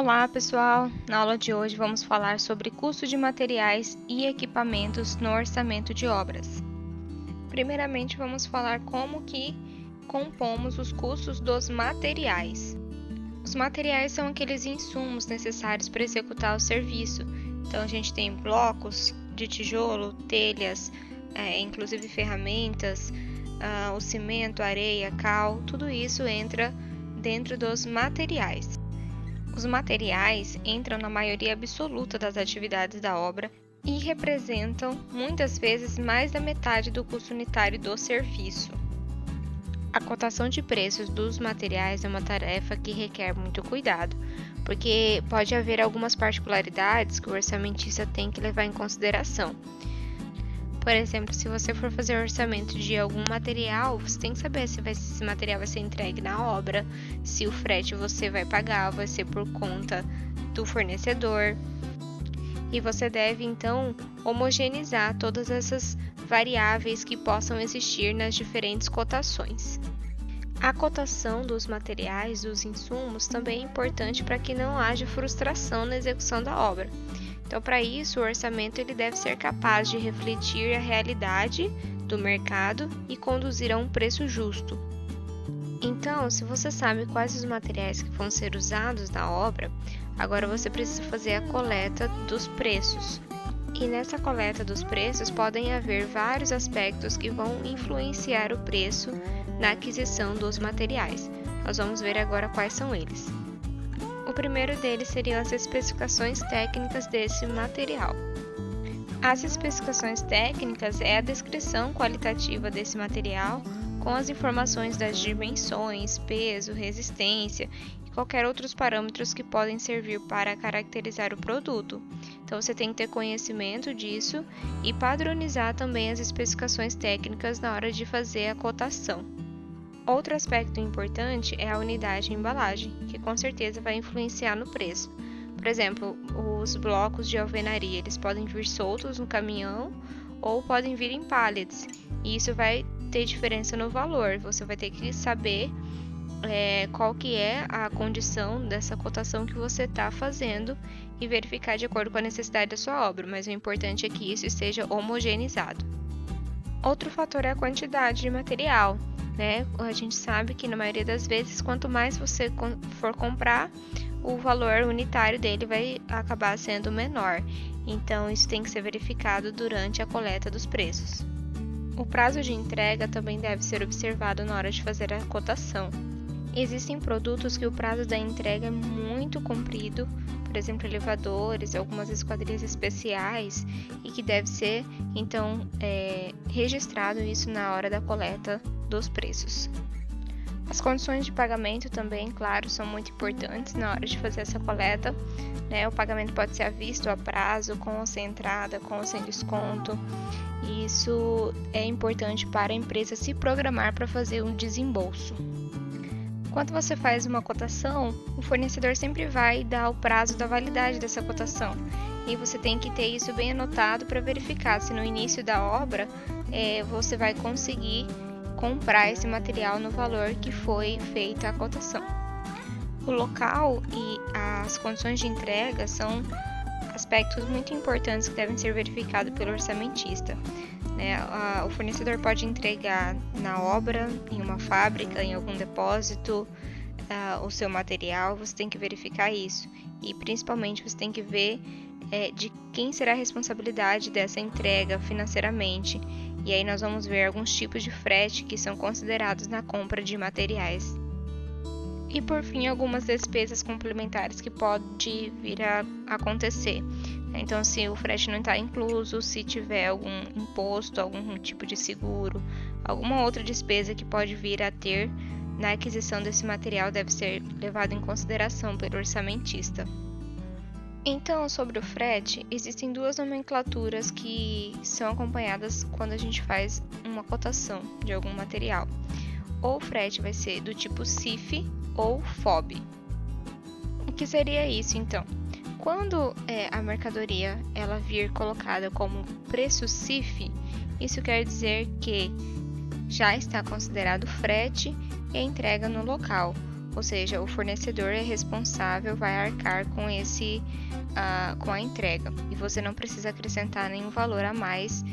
Olá pessoal, na aula de hoje vamos falar sobre custo de materiais e equipamentos no orçamento de obras. Primeiramente vamos falar como que compomos os custos dos materiais. Os materiais são aqueles insumos necessários para executar o serviço. Então a gente tem blocos de tijolo, telhas, inclusive ferramentas, o cimento, areia, cal, tudo isso entra dentro dos materiais. Os materiais entram na maioria absoluta das atividades da obra e representam, muitas vezes, mais da metade do custo unitário do serviço. A cotação de preços dos materiais é uma tarefa que requer muito cuidado, porque pode haver algumas particularidades que o orçamentista tem que levar em consideração. Por exemplo, se você for fazer orçamento de algum material, você tem que saber se esse material vai ser entregue na obra, se o frete você vai pagar, vai ser por conta do fornecedor. E você deve, então, homogeneizar todas essas variáveis que possam existir nas diferentes cotações. A cotação dos materiais, dos insumos, também é importante para que não haja frustração na execução da obra. Então, para isso, o orçamento ele deve ser capaz de refletir a realidade do mercado e conduzir a um preço justo. Então, se você sabe quais os materiais que vão ser usados na obra, agora você precisa fazer a coleta dos preços. E nessa coleta dos preços podem haver vários aspectos que vão influenciar o preço na aquisição dos materiais. Nós vamos ver agora quais são eles. O primeiro deles seriam as especificações técnicas desse material. As especificações técnicas é a descrição qualitativa desse material com as informações das dimensões, peso, resistência e qualquer outros parâmetros que podem servir para caracterizar o produto. Então você tem que ter conhecimento disso e padronizar também as especificações técnicas na hora de fazer a cotação. Outro aspecto importante é a unidade de embalagem, que com certeza vai influenciar no preço. Por exemplo, os blocos de alvenaria, eles podem vir soltos no caminhão ou podem vir em pallets, e isso vai ter diferença no valor. Você vai ter que saber qual que é a condição dessa cotação que você está fazendo e verificar de acordo com a necessidade da sua obra, mas o importante é que isso esteja homogeneizado. Outro fator é a quantidade de material. A gente sabe que na maioria das vezes, quanto mais você for comprar, o valor unitário dele vai acabar sendo menor. Então, isso tem que ser verificado durante a coleta dos preços. O prazo de entrega também deve ser observado na hora de fazer a cotação. Existem produtos que o prazo da entrega é muito comprido, por exemplo, elevadores, algumas esquadrias especiais, e que deve ser, então, registrado isso na hora da coleta dos preços. As condições de pagamento também, claro, são muito importantes na hora de fazer essa coleta. O pagamento pode ser à vista ou a prazo, com ou sem entrada, com ou sem desconto. E isso é importante para a empresa se programar para fazer um desembolso. Quando você faz uma cotação, o fornecedor sempre vai dar o prazo da validade dessa cotação. E você tem que ter isso bem anotado para verificar se no início da obra você vai conseguir comprar esse material no valor que foi feita a cotação. O local e as condições de entrega são aspectos muito importantes que devem ser verificados pelo orçamentista. O fornecedor pode entregar na obra, em uma fábrica, em algum depósito, o seu material, você tem que verificar isso. E principalmente você tem que ver de quem será a responsabilidade dessa entrega financeiramente. E aí nós vamos ver alguns tipos de frete que são considerados na compra de materiais. E por fim, algumas despesas complementares que pode vir a acontecer. Então, se o frete não está incluso, se tiver algum imposto, algum tipo de seguro, alguma outra despesa que pode vir a ter na aquisição desse material deve ser levado em consideração pelo orçamentista. Então, sobre o frete, existem duas nomenclaturas que são acompanhadas quando a gente faz uma cotação de algum material. Ou o frete vai ser do tipo CIF ou FOB. O que seria isso, então? Quando a mercadoria ela vir colocada como preço CIF, isso quer dizer que já está considerado frete e a entrega no local. ou seja, o fornecedor é responsável, vai arcar com com a entrega, e você não precisa acrescentar nenhum valor a mais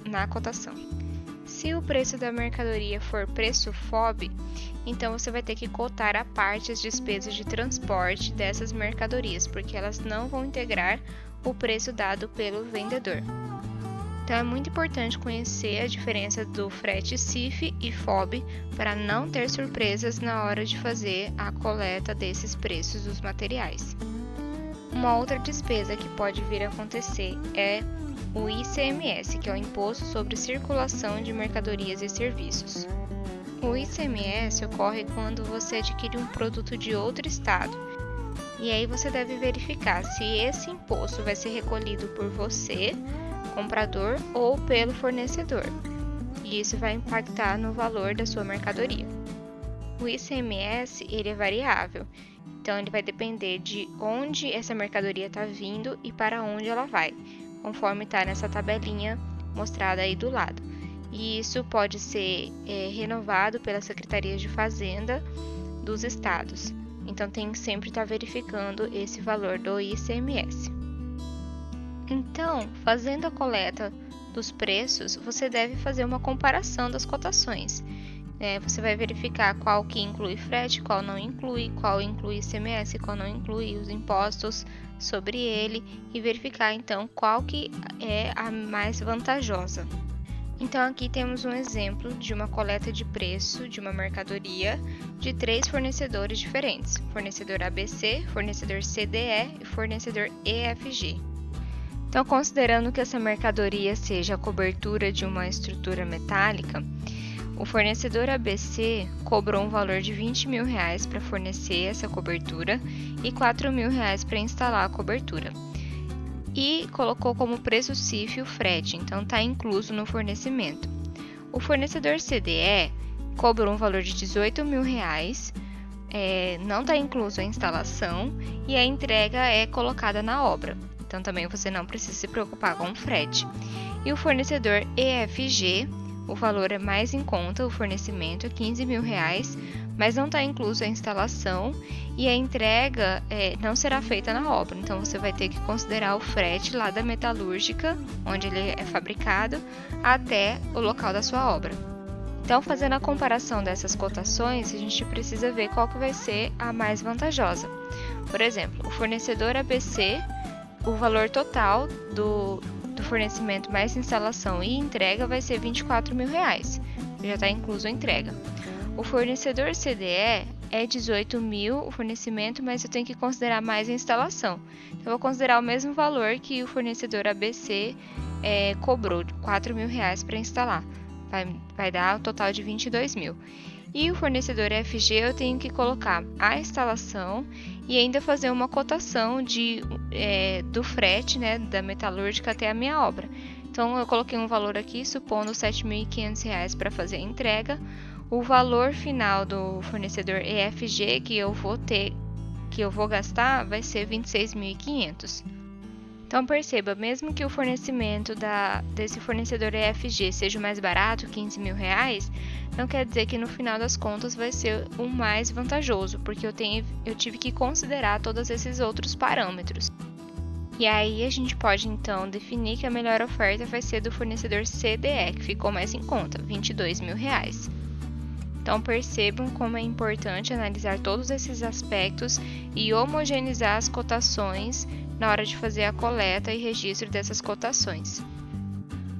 na cotação. Se o preço da mercadoria for preço FOB, então você vai ter que cotar à parte as despesas de transporte dessas mercadorias, porque elas não vão integrar o preço dado pelo vendedor. Então é muito importante conhecer a diferença do frete CIF e FOB para não ter surpresas na hora de fazer a coleta desses preços dos materiais. Uma outra despesa que pode vir a acontecer é o ICMS, que é o Imposto sobre Circulação de Mercadorias e Serviços. O ICMS ocorre quando você adquire um produto de outro estado, e aí você deve verificar se esse imposto vai ser recolhido por você, comprador, ou pelo fornecedor, e isso vai impactar no valor da sua mercadoria. O ICMS ele é variável, então ele vai depender de onde essa mercadoria está vindo e para onde ela vai, conforme está nessa tabelinha mostrada aí do lado. E isso pode ser renovado pela Secretaria de Fazenda dos estados. Então tem que sempre estar verificando esse valor do ICMS. Então, fazendo a coleta dos preços, você deve fazer uma comparação das cotações. Você vai verificar qual que inclui frete, qual não inclui, qual inclui ICMS, qual não inclui os impostos sobre ele, e verificar então qual que é a mais vantajosa. Então aqui temos um exemplo de uma coleta de preço de uma mercadoria de 3 fornecedores diferentes: fornecedor ABC, fornecedor CDE e fornecedor EFG. Então, considerando que essa mercadoria seja a cobertura de uma estrutura metálica, o fornecedor ABC cobrou um valor de R$20.000 para fornecer essa cobertura e R$4.000 para instalar a cobertura. E colocou como preço CIF o frete, então está incluso no fornecimento. O fornecedor CDE cobrou um valor de R$18.000, não está incluso a instalação e a entrega é colocada na obra. Então também você não precisa se preocupar com o frete. E o fornecedor EFG, o valor é mais em conta, o fornecimento é R$15.000, mas não está incluso a instalação e a entrega não será feita na obra. Então você vai ter que considerar o frete lá da metalúrgica, onde ele é fabricado, até o local da sua obra. Então, fazendo a comparação dessas cotações, a gente precisa ver qual que vai ser a mais vantajosa. Por exemplo, o fornecedor ABC, o valor total do fornecimento mais instalação e entrega vai ser R$24.000, já está incluso a entrega. O fornecedor CDE é R$18.000 o fornecimento, mas eu tenho que considerar mais a instalação. Então, eu vou considerar o mesmo valor que o fornecedor ABC cobrou, R$4.000 para instalar. Vai dar um total de R$22.000. E o fornecedor EFG eu tenho que colocar a instalação e ainda fazer uma cotação do frete, da metalúrgica até a minha obra. Então eu coloquei um valor aqui, supondo R$7.500 para fazer a entrega. O valor final do fornecedor EFG que eu vou gastar vai ser R$26.500. Então perceba, mesmo que o fornecimento desse fornecedor EFG seja o mais barato, R$15.000, não quer dizer que no final das contas vai ser o mais vantajoso, porque eu tive que considerar todos esses outros parâmetros. E aí a gente pode então definir que a melhor oferta vai ser do fornecedor CDE, que ficou mais em conta, R$22.000. Então percebam como é importante analisar todos esses aspectos e homogeneizar as cotações na hora de fazer a coleta e registro dessas cotações.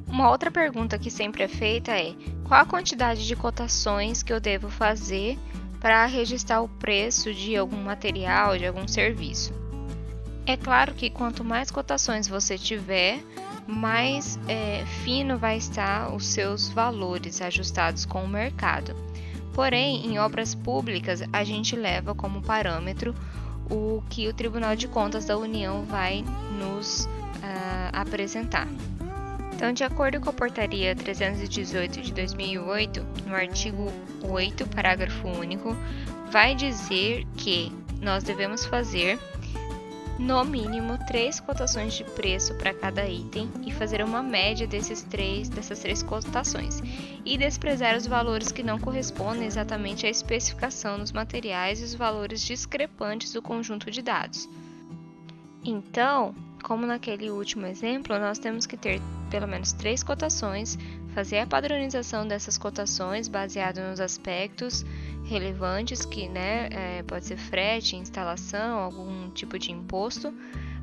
Uma outra pergunta que sempre é feita é: qual a quantidade de cotações que eu devo fazer para registrar o preço de algum material, de algum serviço? É claro que quanto mais cotações você tiver, mais fino vai estar os seus valores ajustados com o mercado. Porém, em obras públicas, a gente leva como parâmetro o que o Tribunal de Contas da União vai nos apresentar. Então, de acordo com a Portaria 318 de 2008, no artigo 8, parágrafo único, vai dizer que nós devemos fazer no mínimo 3 cotações de preço para cada item e fazer uma média dessas três cotações, e desprezar os valores que não correspondem exatamente à especificação dos materiais e os valores discrepantes do conjunto de dados. Então, como naquele último exemplo, nós temos que ter pelo menos 3 cotações, fazer a padronização dessas cotações baseado nos aspectos relevantes, que pode ser frete, instalação, algum tipo de imposto,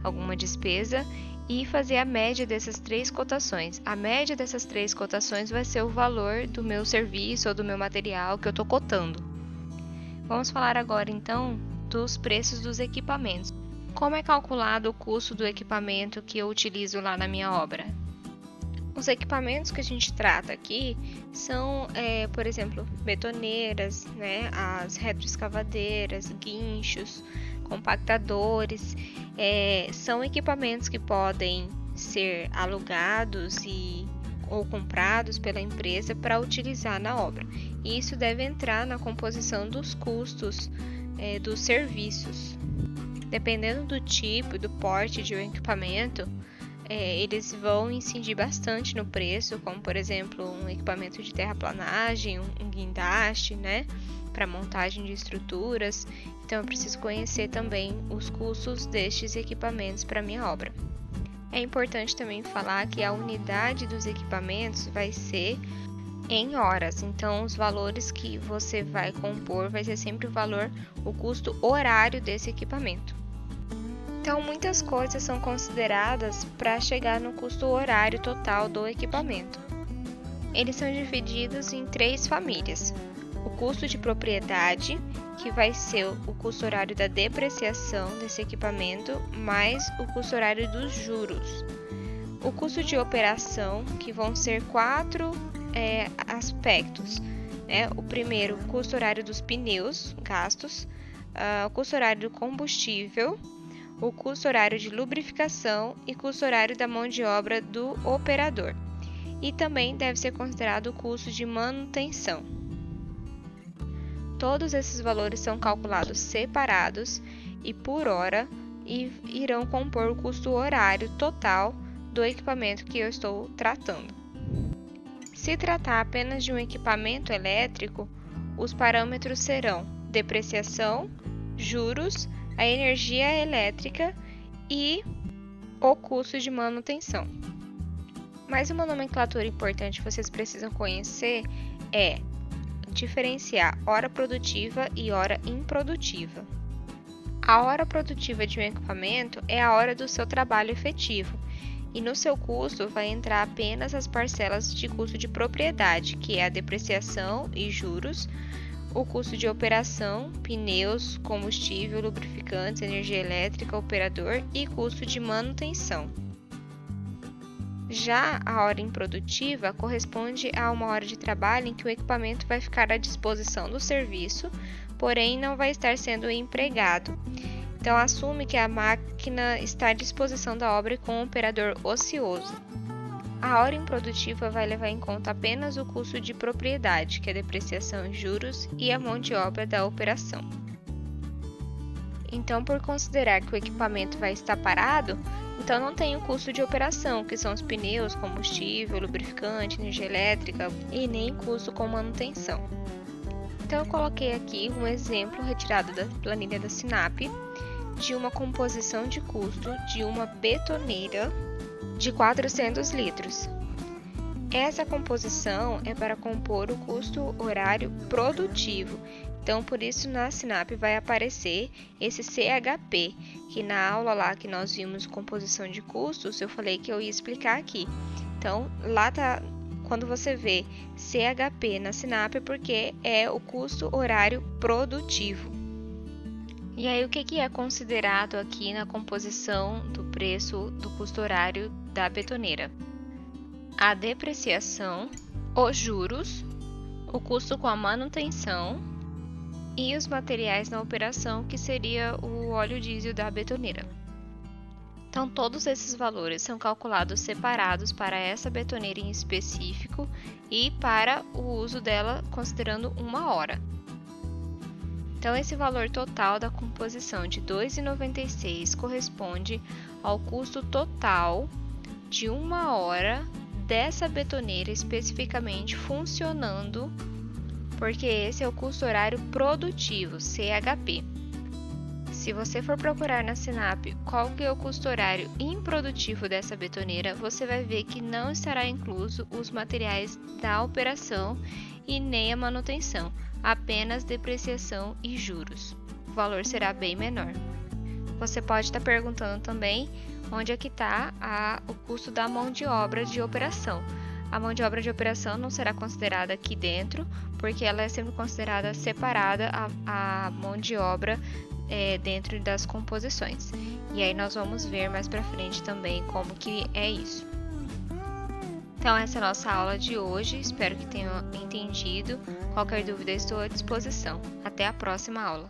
alguma despesa, e fazer a média dessas 3 cotações. A média dessas 3 cotações vai ser o valor do meu serviço ou do meu material que eu estou cotando. Vamos falar agora então dos preços dos equipamentos. Como é calculado o custo do equipamento que eu utilizo lá na minha obra? Os equipamentos que a gente trata aqui são, por exemplo, betoneiras, as retroescavadeiras, guinchos, compactadores. São equipamentos que podem ser alugados ou comprados pela empresa para utilizar na obra. E isso deve entrar na composição dos custos dos serviços. Dependendo do tipo e do porte de um equipamento, eles vão incidir bastante no preço, como por exemplo um equipamento de terraplanagem, um guindaste, para montagem de estruturas. Então eu preciso conhecer também os custos destes equipamentos para minha obra. É importante também falar que a unidade dos equipamentos vai ser em horas, então os valores que você vai compor vai ser sempre o custo horário desse equipamento. Então, muitas coisas são consideradas para chegar no custo horário total do equipamento. Eles são divididos em 3 famílias. O custo de propriedade, que vai ser o custo horário da depreciação desse equipamento, mais o custo horário dos juros. O custo de operação, que vão ser 4 aspectos. O primeiro, o custo horário dos pneus gastos, o custo horário do combustível, o custo horário de lubrificação e custo horário da mão de obra do operador. E também deve ser considerado o custo de manutenção. Todos esses valores são calculados separados e por hora e irão compor o custo horário total do equipamento que eu estou tratando. Se tratar apenas de um equipamento elétrico, os parâmetros serão depreciação, juros, a energia elétrica e o custo de manutenção. Mais uma nomenclatura importante que vocês precisam conhecer é diferenciar hora produtiva e hora improdutiva. A hora produtiva de um equipamento é a hora do seu trabalho efetivo, e no seu custo vai entrar apenas as parcelas de custo de propriedade, que é a depreciação e juros, o custo de operação, pneus, combustível, lubrificantes, energia elétrica, operador e custo de manutenção. Já a hora improdutiva corresponde a uma hora de trabalho em que o equipamento vai ficar à disposição do serviço, porém não vai estar sendo empregado. Então, assume que a máquina está à disposição da obra com um operador ocioso. A hora improdutiva vai levar em conta apenas o custo de propriedade, que é a depreciação e juros, e a mão de obra da operação. Então, por considerar que o equipamento vai estar parado, então não tem o custo de operação, que são os pneus, combustível, lubrificante, energia elétrica, e nem custo com manutenção. Então, eu coloquei aqui um exemplo retirado da planilha da Sinap de uma composição de custo de uma betoneira de 400 litros. Essa composição é para compor o custo horário produtivo. Então, por isso na Sinap vai aparecer esse CHP, que na aula lá que nós vimos composição de custos, eu falei que eu ia explicar aqui. Então, lá tá, quando você vê CHP na Sinap, é porque é o custo horário produtivo. E aí, o que é considerado aqui na composição do preço do custo horário da betoneira? A depreciação, os juros, o custo com a manutenção e os materiais na operação, que seria o óleo diesel da betoneira. Então, todos esses valores são calculados separados para essa betoneira em específico e para o uso dela considerando uma hora. Então, esse valor total da composição de R$ 2,96 corresponde ao custo total de 1 hora dessa betoneira especificamente funcionando, porque esse é o custo horário produtivo, CHP. Se você for procurar na Sinap qual que é o custo horário improdutivo dessa betoneira, você vai ver que não estará incluso os materiais da operação e nem a manutenção, apenas depreciação e juros. O valor será bem menor. Você pode estar perguntando também onde é que está o custo da mão de obra de operação. A mão de obra de operação não será considerada aqui dentro, porque ela é sempre considerada separada a mão de obra dentro das composições. E aí nós vamos ver mais pra frente também como que é isso. Então essa é a nossa aula de hoje, espero que tenham entendido. Qualquer dúvida estou à disposição. Até a próxima aula.